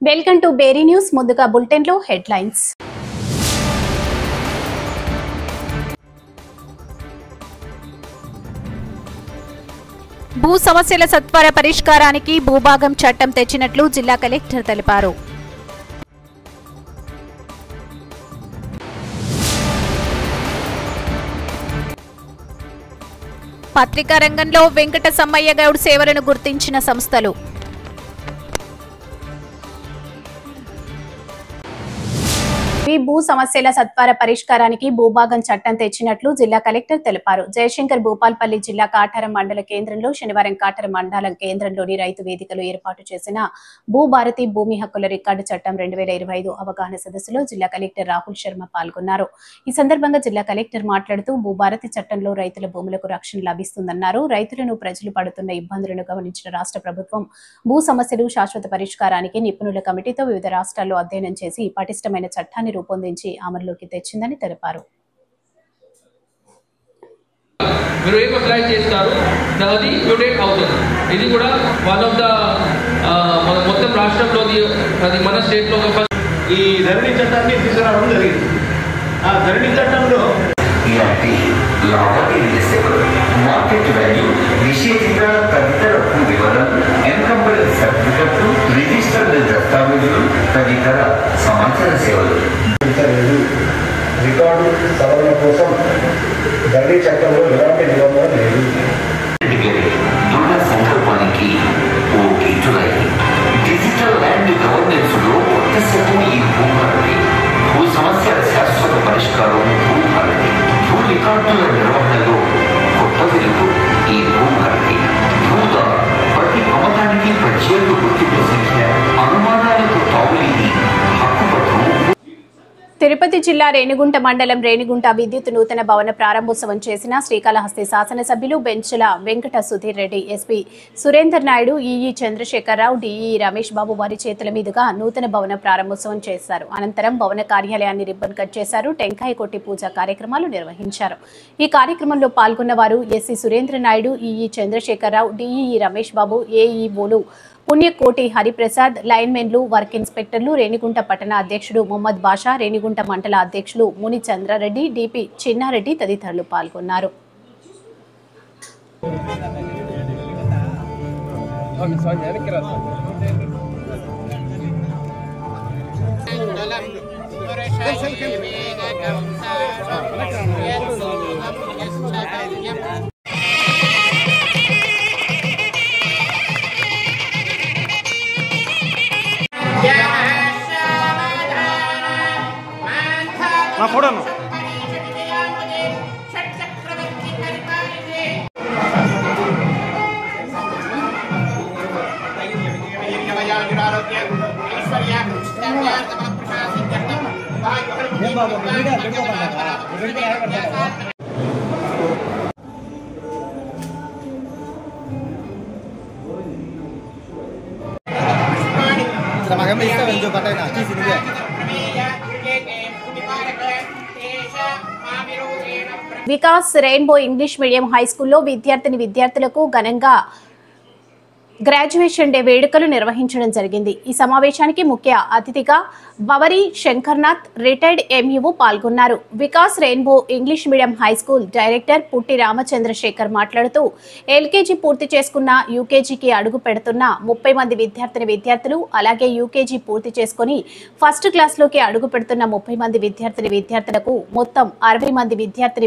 Welcome to Berry news. ముందుగా bulletin లో headlines. భూ సమస్యల సత్వర పరిష్కారానికి భూభాగం చట్టం తెచ్చినట్లు జిల్లా కలెక్టర్ తెలిపారు. పత్రికా రంగంలో వెంకట సమ్మయ్య గౌడ్ సేవలను గుర్తించిన సంస్థలు. భూ సమస్యల సత్వర పరిష్కారానికి భూభాగం చట్టం తెచ్చినట్లు జిల్లా కలెక్టర్ తెలిపారు. జయశంకర్ భూపాల్పల్లి జిల్లా కాటారం మండల కేంద్రంలో శనివారం కాటారం మండల కేంద్రంలోని రైతు వేదికలో ఏర్పాటు చేసిన భూభారతి భూమి హక్కుల రికార్డు చట్టం 2025 అవగాహన సదస్సులో జిల్లా కలెక్టర్ రాహుల్ శర్మ పాల్గొన్నారు. ఈ సందర్భంగా జిల్లా కలెక్టర్ మాట్లాడుతూ భూభారతి చట్టంలో రైతుల భూములకు రక్షణ లభిస్తుందన్నారు. రైతులను ప్రజలు పడుతున్న ఇబ్బందులను గమనించిన రాష్ట్ర ప్రభుత్వం భూ సమస్యలు శాశ్వత పరిష్కారానికి నిపుణుల కమిటీతో వివిధ రాష్ట్రాల్లో అధ్యయనం చేసి పటిష్టమైన చట్టాన్ని రూపొందించి అమలులోకి తెచ్చిందని తెలిపారు. మీరు ఏం అప్లై చేస్తారు అది మ్యూటేట్ అవుతుంది. ఇది కూడా వన్ ఆఫ్ ద మన మొత్తం రాష్ట్రంలోని అది మన స్టేట్లో ఈ ధరణి చట్టాన్ని తీసుకురావడం జరిగింది. ఆ ధరణి చట్టంలో మార్కెట్ వాల్యూ నిషేధిత తదితర భూ వివరాలు ఎన్కంబరెన్స్ సర్టిఫికెట్లు రిజిస్టర్డ్ దస్తావేజులు తదితర సమాచార సేవలు రికార్డు సవరణ కోసం ధరణి చట్టంలో ఎలాంటి నిబంధన లేదు. దృఢ సంకల్పానికి ఓ గీటులై డిజిటల్ ల్యాండ్ గవర్నెన్స్ లో కొత్త శకం ఈ భూభారతి భూ సమస్యల శాశ్వత పరిష్కారం భూభారతి భూ రికార్డుల నిర్వహణలో కొత్త వెలుగు ఈ భూభారతి భూద ప్రతి అమ్మకానికి ప్రత్యేక గుర్తింపు సంఖ్య అనుమానాలకు తావులేని హక్కుపత్రం. తిరుపతి జిల్లా రేణిగుంట మండలం రేణిగుంట విద్యుత్ నూతన భవన ప్రారంభోత్సవం చేసిన శ్రీకాళహస్తి శాసనసభ్యులు బెంచుల Venkata Sudheer Reddy, SP Surender Naidu, EE Chandrashekar Rao, DE Ramesh Babu వారి చేతుల మీదుగా నూతన భవన ప్రారంభోత్సవం చేశారు. అనంతరం భవన కార్యాలయాన్ని రిబ్బన్ కట్ చేశారు. టెంకాయ కొట్టి పూజా కార్యక్రమాలు నిర్వహించారు. ఈ కార్యక్రమంలో పాల్గొన్న వారు SC Surendra Naidu, EE Chandrashekar Rao, DE Ramesh Babu, ఏఈఓలు పుణ్యకోటి Hariprasad, లైన్మెన్లు, work ఇన్స్పెక్టర్లు, Renigunta పట్టణ అధ్యక్షుడు మొహమ్మద్ బాషా, రేణిగుంట మండల అధ్యక్షులు ముని చంద్రారెడ్డి, డిపి చిన్నారెడ్డి తదితరులు పాల్గొన్నారు. Vikas rainbow English medium high స్కూల్లో విద్యార్థులకు ఘనంగా గ్రాడ్యుయేషన్ డే వేడుకలు నిర్వహించడం జరిగింది. ఈ సమావేశానికి ముఖ్య అతిథిగా బవరి శంకర్నాథ్, రిటైర్డ్ ఎంఈఓ పాల్గొన్నారు. Vikas rainbow English medium high school director పుట్టి రామచంద్రశేఖర్ మాట్లాడుతూ ఎల్కేజీ పూర్తి చేసుకున్న యూకేజీకి అడుగు పెడుతున్న 30 మంది విద్యార్థులు, అలాగే యూకేజీ పూర్తి చేసుకుని ఫస్ట్ క్లాస్లోకి అడుగు పెడుతున్న 30 మంది విద్యార్థులకు మొత్తం 60 మంది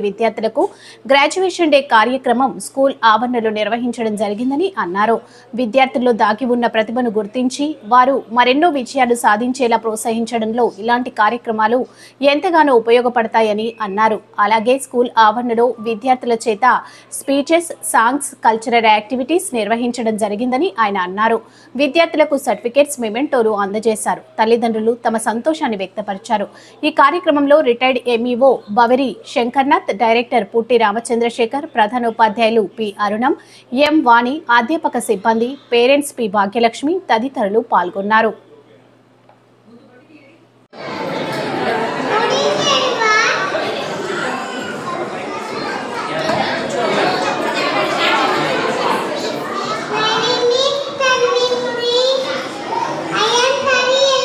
విద్యార్థులకు గ్రాడ్యుయేషన్ డే కార్యక్రమం స్కూల్ ఆవరణలో నిర్వహించడం జరిగిందని అన్నారు. విద్యార్థుల్లో దాగి ఉన్న ప్రతిభను గుర్తించి వారు మరెన్నో విజయాలు సాధించేలా ప్రోత్సహించడంలో ఇలాంటి కార్యక్రమాలు ఎంతగానో ఉపయోగపడతాయని అన్నారు. అలాగే స్కూల్ ఆవరణలో విద్యార్థుల చేత స్పీచెస్, సాంగ్స్, కల్చరల్ యాక్టివిటీస్ నిర్వహించడం జరిగిందని ఆయన అన్నారు. విద్యార్థులకు సర్టిఫికేట్స్, మెమెంటోలు అందజేశారు. తల్లిదండ్రులు తమ సంతోషాన్ని వ్యక్తపరిచారు. ఈ కార్యక్రమంలో retired MEO Bavari Shankarnath, director పుట్టి రామచంద్రశేఖర్, ప్రధానోపాధ్యాయులు పి అరుణం, ఎం వాణి, అధ్యాపక సిబ్బంది, పేరెంట్స్ పి భాగ్యలక్ష్మి తదితరులు పాల్గొన్నారు. I am Hari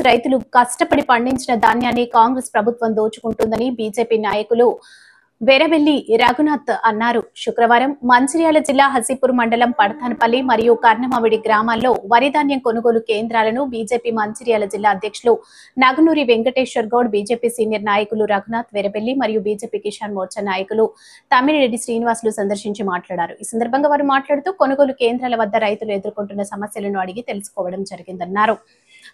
రైతులు కష్టపడి పండించిన ధాన్యాన్ని కాంగ్రెస్ ప్రభుత్వం దోచుకుంటుందని బీజేపీ నాయకులు వేరవెల్లి రఘునాథ్ అన్నారు. శుక్రవారం మంచిర్యాల జిల్లా హసీపూర్ మండలం పడతానపల్లి మరియు కర్ణమావిడి గ్రామాల్లో వరి ధాన్యం కొనుగోలు కేంద్రాలను బీజేపీ మంచిర్యాల జిల్లా అధ్యక్షులు నగునూరి వెంకటేశ్వర్ గౌడ్, బీజేపీ సీనియర్ నాయకులు రఘునాథ్ వేరవెల్లి మరియు బీజేపీ కిసాన్ మోర్చా నాయకులు తమ్మిరెడ్డి శ్రీనివాసులు సందర్శించి మాట్లాడారు. ఈ సందర్భంగా వారు మాట్లాడుతూ కొనుగోలు కేంద్రాల వద్ద రైతులు ఎదుర్కొంటున్న సమస్యలను అడిగి తెలుసుకోవడం జరిగిందన్నారు.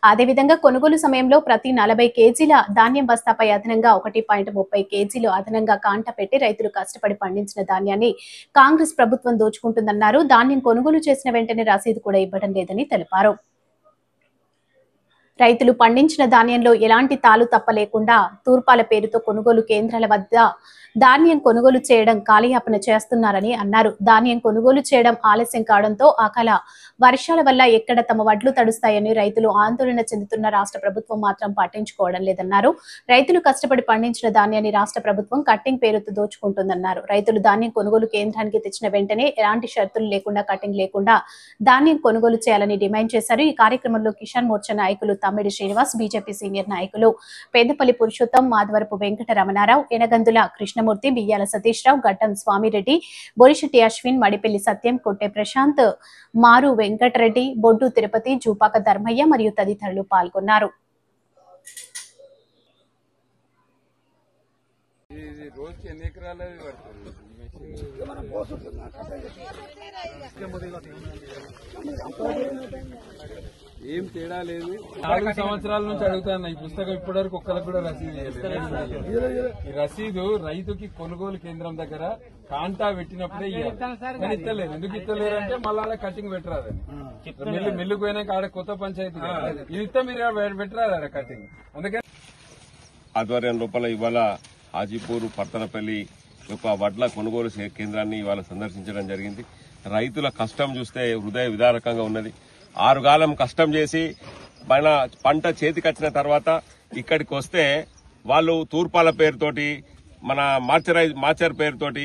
అదేవిధంగా కొనుగోలు సమయంలో ప్రతి 40 కేజీల ధాన్యం బస్తాపై అదనంగా 1.30 కేజీలు అదనంగా కాంట పెట్టి రైతులు కష్టపడి పండించిన ధాన్యాన్ని కాంగ్రెస్ ప్రభుత్వం దోచుకుంటుందన్నారు. ధాన్యం కొనుగోలు చేసిన వెంటనే రసీదు కూడా ఇవ్వడం లేదని తెలిపారు. రైతులు పండించిన ధాన్యంలో ఎలాంటి తాలు తప్ప లేకుండా తూర్పాల పేరుతో కొనుగోలు కేంద్రాల వద్ద ధాన్యం కొనుగోలు చేయడం కాలయాపన చేస్తున్నారని అన్నారు. ధాన్యం కొనుగోలు చేయడం ఆలస్యం కావడంతో అకాల వర్షాల వల్ల ఎక్కడ తమ వడ్లు తడుస్తాయని రైతులు ఆందోళన చెందుతున్న రాష్ట్ర ప్రభుత్వం మాత్రం పట్టించుకోవడం లేదన్నారు. రైతులు కష్టపడి పండించిన ధాన్యాన్ని రాష్ట్ర ప్రభుత్వం కట్టింగ్ పేరుతో దోచుకుంటుందన్నారు. రైతులు ధాన్యం కొనుగోలు కేంద్రానికి తెచ్చిన వెంటనే ఎలాంటి షరతులు లేకుండా కటింగ్ లేకుండా ధాన్యం కొనుగోలు చేయాలని డిమాండ్ చేశారు. ఈ కార్యక్రమంలో కిసాన్ మోర్చా నాయకులు తమ్మిడి శ్రీనివాస్, బీజేపీ సీనియర్ నాయకులు పెద్దపల్లి పురుషోత్తం, మాధవరపు వెంకట రమణారావు, ఎనగందుల కృష్ణమూర్తి, బియ్యాల సతీష్ రావు, గడ్డం స్వామిరెడ్డి, బొరిశెట్టి అశ్విన్, మడిపెల్లి సత్యం, కొట్టె ప్రశాంత్, మారు వెంకటరెడ్డి, బొడ్డు తిరుపతి, జూపాక ధర్మయ్య మరియు తదితరులు పాల్గొన్నారు. ఏం తేడా లేదు. 4 సంవత్సరాల నుంచి అడుగుతాను ఈ పుస్తకం, ఇప్పటివరకు ఒక్కరికి కూడా రసీదు ఇవ్వలేదు. ఈ రసీదు రైతుకి కొనుగోలు కేంద్రం దగ్గర కాంటా పెట్టినప్పుడే ఇవ్వాలి, ఇస్తలేరు. ఎందుకు ఇస్తలేరు అంటే మళ్ళా కటింగ్ పెట్టరాదని మిల్లుకు పోయినాక ఆడ కొత్త పంచాయతీ ఇది ఇస్తే మీరు పెట్టరాదా కటింగ్. అందుకని ఆధ్వర్యం లోపల ఇవాళ హాజీపూర్ పట్టణపల్లి యొక్క వడ్ల కొనుగోలు కేంద్రాన్ని ఇవాళ సందర్శించడం జరిగింది. రైతుల కష్టం చూస్తే హృదయ విదారకంగా ఉన్నది. 6 కాలం కష్టం చేసి మన పంట చేతికొచ్చిన తర్వాత ఇక్కడికి వస్తే వాళ్ళు తూర్పాల పేరుతోటి, మన మార్చర్ పేరుతోటి